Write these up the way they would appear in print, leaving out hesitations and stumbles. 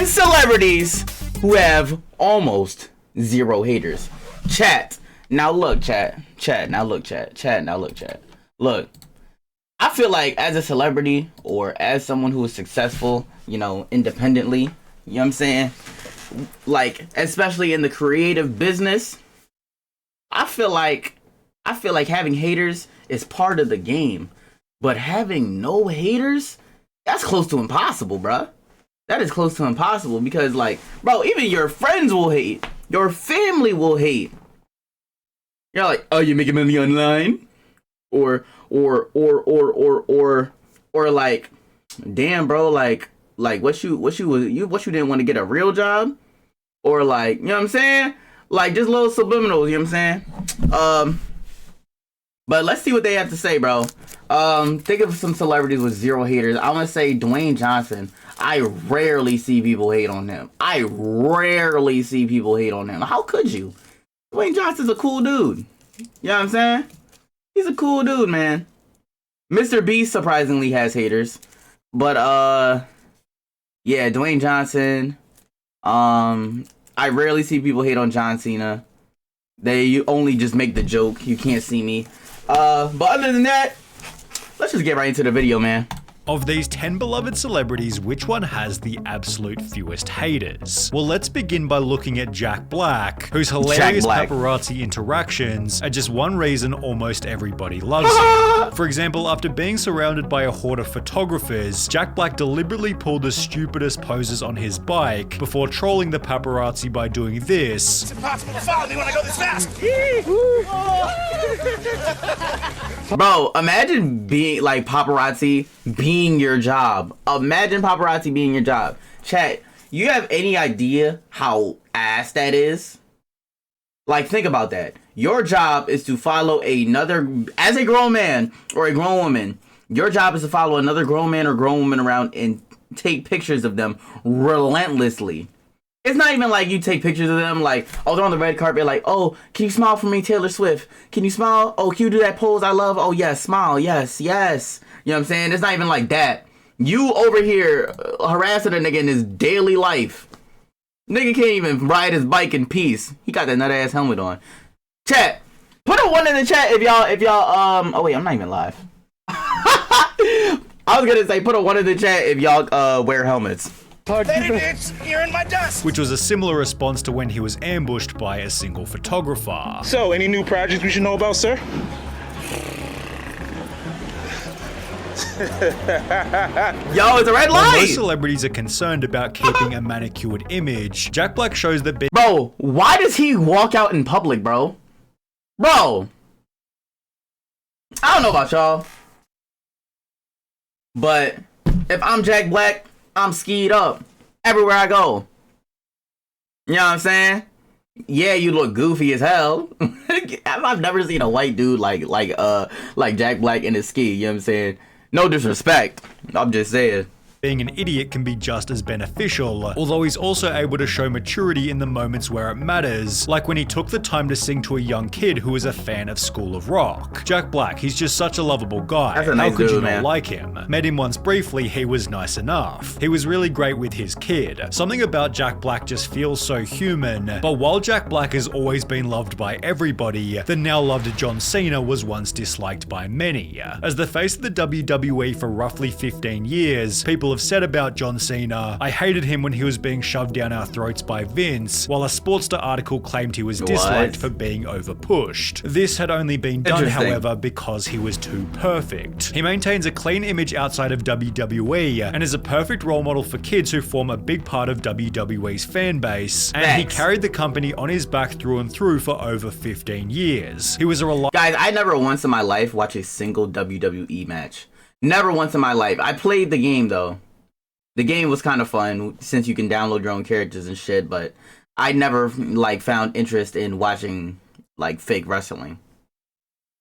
10 celebrities who have almost zero haters. Chat. Now look, chat. Chat. Now look, chat. Chat. Now look, chat. Look. I feel like as a celebrity or as someone who is successful, you know, independently, you know what I'm saying? Like, especially in the creative business, I feel like having haters is part of the game. But having no haters, that's close to impossible, bruh. That is close to impossible because, like, bro, even your friends will hate. Your family will hate. You're like, oh, you making money online? Or like, damn, bro, like what you didn't want to get a real job? Or like, you know what I'm saying? Like, just little subliminals, you know what I'm saying? But let's see what they have to say, bro. Think of some celebrities with zero haters. I want to say Dwayne Johnson. I rarely see people hate on him. How could you? Dwayne Johnson's a cool dude. You know what I'm saying? He's a cool dude, man. Mr. Beast surprisingly has haters. But, yeah, Dwayne Johnson. I rarely see people hate on John Cena. You only just make the joke. You can't see me. But other than that, let's just get right into the video, man. Of these 10 beloved celebrities, which one has the absolute fewest haters? Well, let's begin by looking at Jack Black, whose hilarious paparazzi interactions are just one reason almost everybody loves him. For example, after being surrounded by a horde of photographers, Jack Black deliberately pulled the stupidest poses on his bike before trolling the paparazzi by doing this. It's impossible to follow me when I go this fast! Bro, imagine being like paparazzi being your job. Imagine paparazzi being your job. Chat, you have any idea how ass that is? Like, think about that. Your job is to follow as a grown man or a grown woman, your job is to follow another grown man or grown woman around and take pictures of them relentlessly. It's not even like you take pictures of them like, oh, they're on the red carpet, like, oh, can you smile for me, Taylor Swift? Can you smile? Oh, can you do that pose I love? Oh, yes, smile, yes, yes. You know what I'm saying? It's not even like that. You over here harassing a nigga in his daily life. Nigga can't even ride his bike in peace. He got that nut ass helmet on. Chat, put a 1 in the chat if y'all, oh wait, I'm not even live. I was gonna say, put a 1 in the chat if y'all, wear helmets. You're in my dust! Which was a similar response to when he was ambushed by a single photographer. So, any new projects we should know about, sir? Yo, it's a red light! When most celebrities are concerned about keeping a manicured image, Jack Black shows that Bro, why does he walk out in public, bro? Bro! I don't know about y'all, but if I'm Jack Black, I'm skied up everywhere I go. You know what I'm saying? Yeah, you look goofy as hell. I've never seen a white dude like Jack Black in his ski. You know what I'm saying? No disrespect. I'm just saying. Being an idiot can be just as beneficial, although he's also able to show maturity in the moments where it matters, like when he took the time to sing to a young kid who was a fan of School of Rock. Jack Black, he's just such a lovable guy. That's a nice How could dude, you man. not like him? Met him once briefly, he was nice enough. He was really great with his kid. Something about Jack Black just feels so human, but while Jack Black has always been loved by everybody, the now loved John Cena was once disliked by many. As the face of the WWE for roughly 15 years, people have said about John Cena, I hated him when he was being shoved down our throats by Vince, while a Sportster article claimed he was disliked for being overpushed. This had only been done, however, because he was too perfect. He maintains a clean image outside of WWE, and is a perfect role model for kids who form a big part of WWE's fan base, and he carried the company on his back through and through for over 15 years. He was a Guys, I never once in my life watched a single WWE match. Never once in my life. I played the game though. The game was kind of fun since you can download your own characters and shit, but I never like found interest in watching like fake wrestling.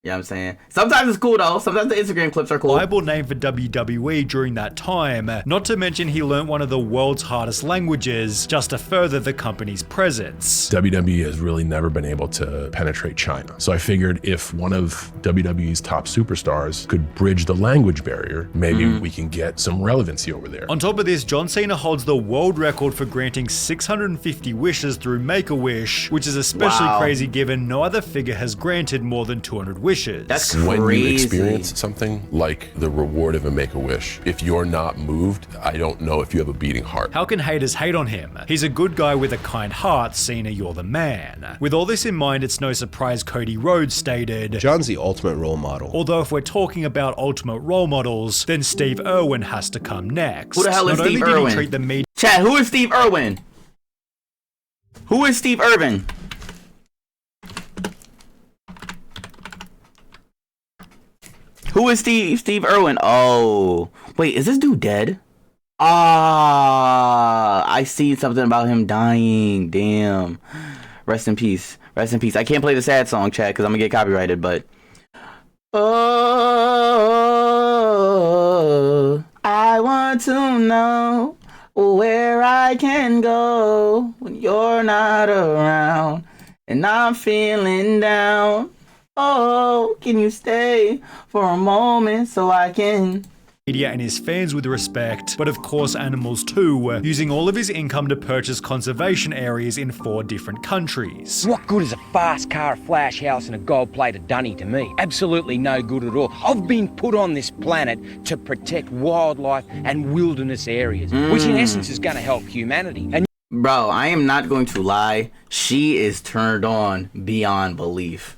You know what I'm saying? Sometimes it's cool though. Sometimes the Instagram clips are cool. Bible name for WWE during that time, not to mention he learnt one of the world's hardest languages just to further the company's presence. WWE has really never been able to penetrate China. So I figured if one of WWE's top superstars could bridge the language barrier, maybe we can get some relevancy over there. On top of this, John Cena holds the world record for granting 650 wishes through Make-A-Wish, which is especially crazy given no other figure has granted more than 200 wishes. That's crazy. When you experience something like the reward of a Make-A-Wish, if you're not moved, I don't know if you have a beating heart. How can haters hate on him? He's a good guy with a kind heart. Cena, you're the man. With all this in mind, it's no surprise Cody Rhodes stated, John's the ultimate role model. although if we're talking about ultimate role models, then Steve Irwin has to come next. Who the hell is Not Steve only did Irwin? he treat the media Chat, who is Steve Irwin? Who is Steve Irwin? Who is Steve Irwin? Oh, wait, is this dude dead? Ah, I see something about him dying. Damn. Rest in peace. Rest in peace. I can't play the sad song, chat, because I'm gonna get copyrighted, but oh, I want to know where I can go when you're not around and I'm feeling down. Oh, can you stay for a moment so I can... and his fans with respect, but of course animals too, using all of his income to purchase conservation areas in 4 different countries. What good is a fast car, a flash house, and a gold-plated dunny to me? Absolutely no good at all. I've been put on this planet to protect wildlife and wilderness areas, which in essence is going to help humanity. And Bro, I am not going to lie. She is turned on beyond belief.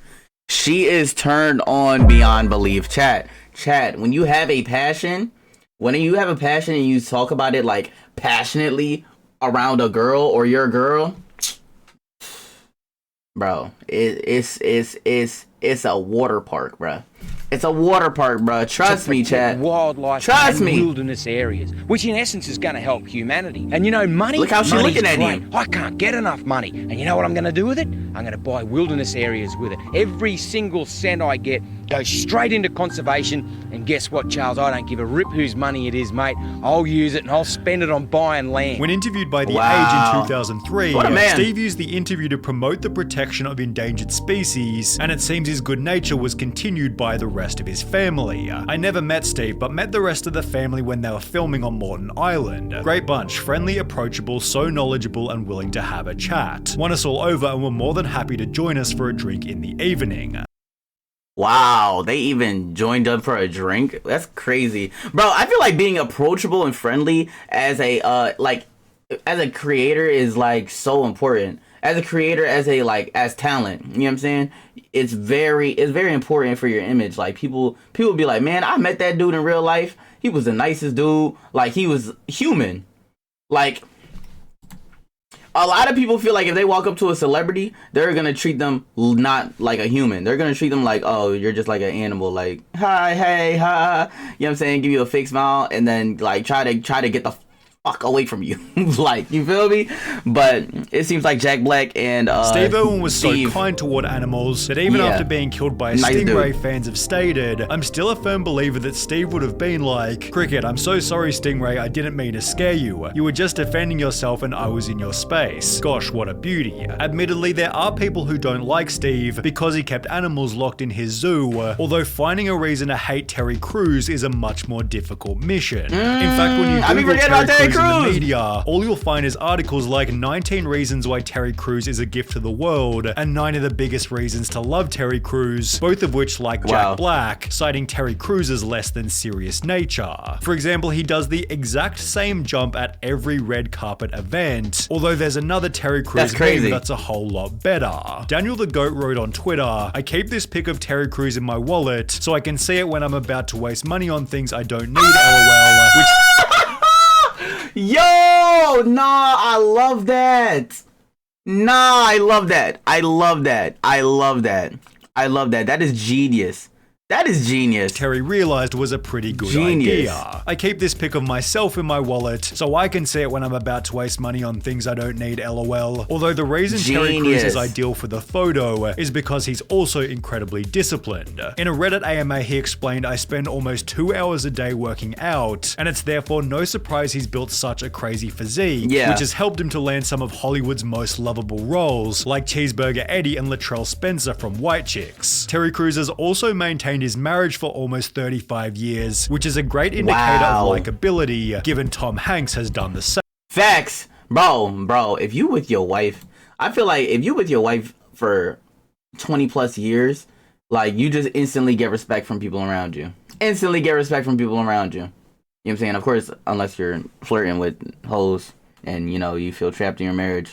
She is turned on beyond belief. Chat, when you have a passion, and you talk about it like passionately around a girl or your girl, bro, it's a water park, bro. It's a water park, bro. Trust me, chat. Wildlife Trust and me. wilderness areas, which in essence is going to help humanity. And you know, money. Look how she's money's looking at great. him. I can't get enough money. And you know what I'm going to do with it? I'm going to buy wilderness areas with it. Every single cent I get goes straight into conservation. And guess what, Charles? I don't give a rip whose money it is, mate. I'll use it and I'll spend it on buying land. When interviewed by The Wow. Age in 2003, What a man. Steve used the interview to promote the protection of endangered species, and it seems his good nature was continued by the rest of his family. I never met Steve, but met the rest of the family when they were filming on Morton Island. Great bunch, friendly, approachable, so knowledgeable and willing to have a chat. Won us all over and were more than happy to join us for a drink in the evening. Wow, they even joined up for a drink? That's crazy. Bro, I feel like being approachable and friendly as a creator is like so important. As a creator, as talent, you know what I'm saying? It's very important for your image. Like people be like, man, I met that dude in real life. He was the nicest dude. Like he was human. Like a lot of people feel like if they walk up to a celebrity, they're gonna treat them not like a human. They're gonna treat them like, oh, you're just like an animal. Like, hi, hey, hi. You know what I'm saying? Give you a fake smile and then like try to get the fuck away from you. Like, you feel me? But it seems like Jack Black and Steve Irwin was so Steve- kind toward animals that even Yeah. after being killed by a Nice stingray, dude. fans have stated, I'm still a firm believer that Steve would have been like, Cricket, I'm so sorry Stingray, I didn't mean to scare you. You were just defending yourself and I was in your space. Gosh, what a beauty. Admittedly, there are people who don't like Steve because he kept animals locked in his zoo, although finding a reason to hate Terry Crews is a much more difficult mission. In fact, when you I be Google forgetting about Terry Crews in the Crews. media, all you'll find is articles like 19 reasons why Terry Crews is a gift to the world, and 9 of the biggest reasons to love Terry Crews, both of which, like Wow. Jack Black, citing Terry Crews' less than serious nature. For example, he does the exact same jump at every red carpet event, although there's another Terry Crews That's crazy. meme that's a whole lot better. Daniel the Goat wrote on Twitter, I keep this pic of Terry Crews in my wallet so I can see it when I'm about to waste money on things I don't need, lol, which Yo, nah, I love that. Nah, I love that. I love that. I love that. I love that. That is genius. That is genius. Terry realized was a pretty good Genius. idea. I keep this pic of myself in my wallet so I can see it when I'm about to waste money on things I don't need, lol. Although the reason Terry Crews is ideal for the photo is because he's also incredibly disciplined. In a Reddit AMA, he explained, "I spend almost 2 hours a day working out, and it's therefore no surprise he's built such a crazy physique, which has helped him to land some of Hollywood's most lovable roles, like Cheeseburger Eddie and Latrell Spencer from White Chicks." Terry Crews has also maintained his marriage for almost 35 years, which is a great indicator of likability, given Tom Hanks has done the same. Facts. Bro, if you with your wife, I feel like if you with your wife for 20 plus years, like, you just instantly get respect from people around you. Instantly get respect from people around you. You know what I'm saying? Of course, unless you're flirting with hoes and, you know, you feel trapped in your marriage.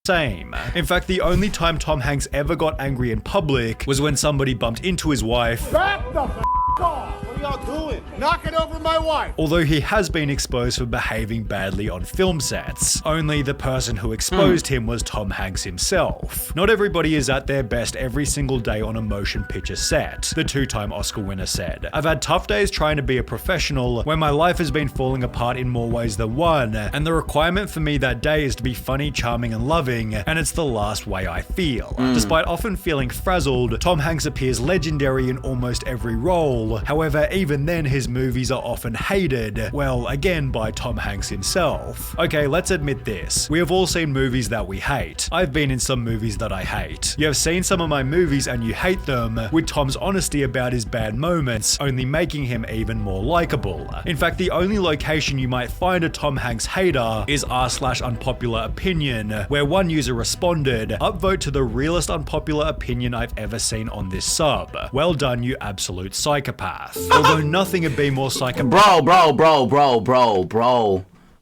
Same. In fact, the only time Tom Hanks ever got angry in public was when somebody bumped into his wife. Back the f*** off! What are y'all doing? Knocking over my wife! Although he has been exposed for behaving badly on film sets. Only the person who exposed him was Tom Hanks himself. Not everybody is at their best every single day on a motion picture set, the 2-time Oscar winner said. "I've had tough days trying to be a professional, where my life has been falling apart in more ways than one, and the requirement for me that day is to be funny, charming, and loving, and it's the last way I feel." Despite often feeling frazzled, Tom Hanks appears legendary in almost every role. However, even then his movies are often hated, well, again by Tom Hanks himself. Okay, let's admit this. We have all seen movies that we hate. I've been in some movies that I hate. You have seen some of my movies and you hate them, with Tom's honesty about his bad moments only making him even more likable. In fact, the only location you might find a Tom Hanks hater is r/unpopular opinion, where one user responded, "Upvote to the realest unpopular opinion I've ever seen on this sub. Well done, you absolute psychopath." Although nothing would be more psychopath.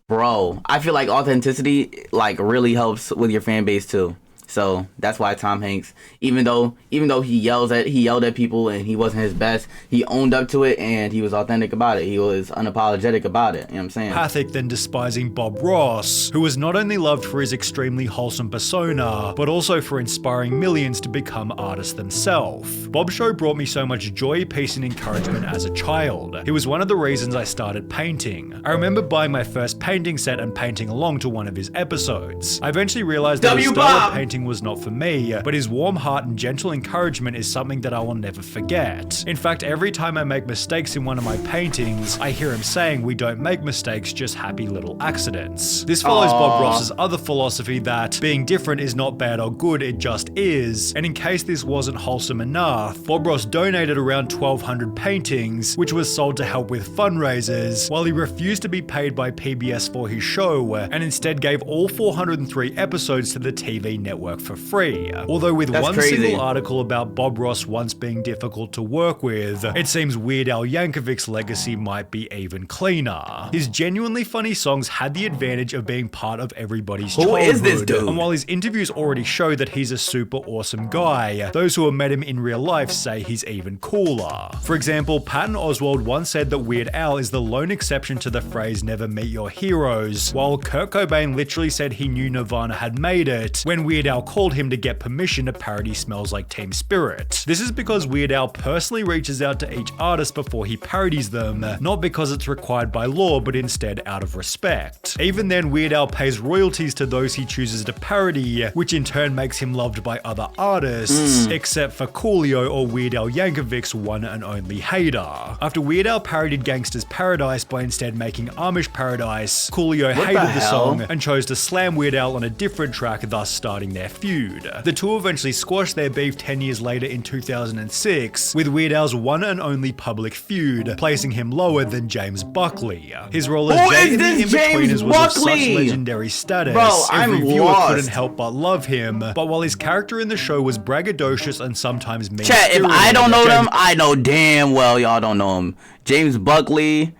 Bro. I feel like authenticity, like, really helps with your fan base too. So that's why Tom Hanks, even though he yelled at people and he wasn't his best, he owned up to it and he was authentic about it. He was unapologetic about it. You know what I'm saying? Empathic than despising Bob Ross, who was not only loved for his extremely wholesome persona, but also for inspiring millions to become artists themselves. Bob's show brought me so much joy, peace, and encouragement as a child. He was one of the reasons I started painting. I remember buying my first painting set and painting along to one of his episodes. I eventually realized that his style of painting was not for me, but his warm heart and gentle encouragement is something that I will never forget. In fact, every time I make mistakes in one of my paintings, I hear him saying, "We don't make mistakes, just happy little accidents." This follows Bob Ross's other philosophy that being different is not bad or good, it just is. And in case this wasn't wholesome enough, Bob Ross donated around 1,200 paintings, which was sold to help with fundraisers, while he refused to be paid by PBS for his show, and instead gave all 403 episodes to the TV network for free. Although with one single article about Bob Ross once being difficult to work with, it seems Weird Al Yankovic's legacy might be even cleaner. His genuinely funny songs had the advantage of being part of everybody's childhood. Who is this dude? And while his interviews already show that he's a super awesome guy, those who have met him in real life say he's even cooler. For example, Patton Oswalt once said that Weird Al is the lone exception to the phrase "never meet your heroes," while Kurt Cobain literally said he knew Nirvana had made it when Weird Al called him to get permission to parody Smells Like Teen Spirit. This is because Weird Al personally reaches out to each artist before he parodies them, not because it's required by law, but instead out of respect. Even then, Weird Al pays royalties to those he chooses to parody, which in turn makes him loved by other artists, except for Coolio or Weird Al Yankovic's one and only hater. After Weird Al parodied Gangsta's Paradise by instead making Amish Paradise, Coolio hated the song and chose to slam Weird Al on a different track, thus starting their feud. The two eventually squashed their beef 10 years later in 2006, with Weird Al's one and only public feud, placing him lower than James Buckley. His role as Jay in the In-Betweeners was of such legendary status, every viewer couldn't help but love him, but while his character in the show was braggadocious and sometimes mean-spirited. Chat, if I don't know them, I know damn well y'all don't know him. James Buckley,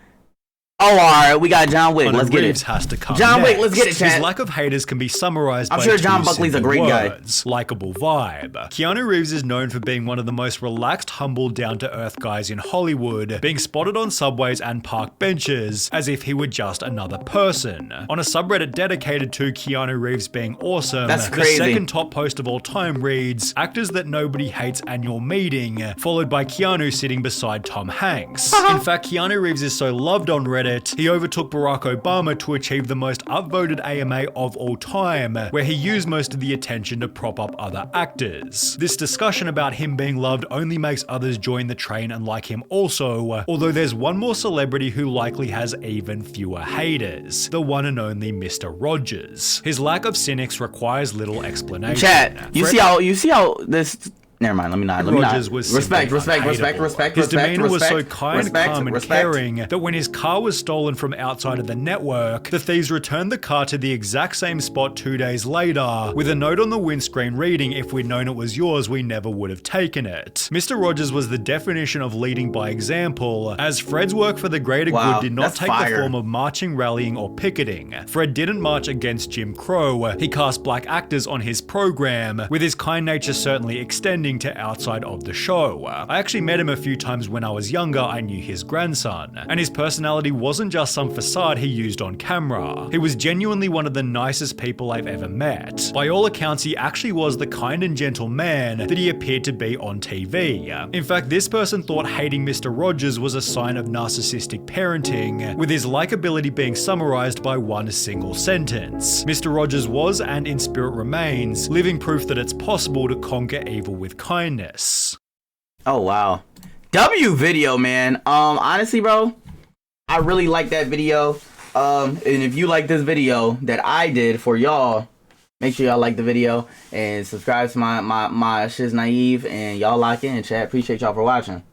Oh, all right, we got John Wick. Let's get Reeves it. has to come John Wick, next. let's get it, chat. His lack of haters can be summarized I'm by sure two John Buckley's a simple great guy. words. Likeable vibe. Keanu Reeves is known for being one of the most relaxed, humble, down-to-earth guys in Hollywood, being spotted on subways and park benches as if he were just another person. On a subreddit dedicated to Keanu Reeves being awesome, That's the crazy. second top post of all time reads, "Actors that nobody hates annual meeting," followed by Keanu sitting beside Tom Hanks. In fact, Keanu Reeves is so loved on Reddit, he overtook Barack Obama to achieve the most upvoted AMA of all time, where he used most of the attention to prop up other actors. This discussion about him being loved only makes others join the train and like him also, although there's one more celebrity who likely has even fewer haters, the one and only Mr. Rogers. His lack of cynics requires little explanation. Chat, you see how this. Never mind. Let me not. Rogers was Respect. simply unhateable. His demeanor was so kind, calm, and caring that when his car was stolen from outside of the network, the thieves returned the car to the exact same spot 2 days later, with a note on the windscreen reading, "If we'd known it was yours, we never would have taken it." Mr. Rogers was the definition of leading by example, as Fred's work for the greater good did not that's take fire. the form of marching, rallying, or picketing. Fred didn't march against Jim Crow. He cast black actors on his program, with his kind nature certainly extending to outside of the show. I actually met him a few times when I was younger. I knew his grandson, and his personality wasn't just some facade he used on camera. He was genuinely one of the nicest people I've ever met. By all accounts, he actually was the kind and gentle man that he appeared to be on TV. In fact, this person thought hating Mr. Rogers was a sign of narcissistic parenting, with his likability being summarized by one single sentence. Mr. Rogers was, and in spirit remains, living proof that it's possible to conquer evil with kindness. Oh wow, W video, man. Honestly, bro, I really like that video. And if you like this video that I did for y'all, make sure y'all like the video and subscribe to my Shiz Naive, and y'all lock in, chat. Appreciate y'all for watching.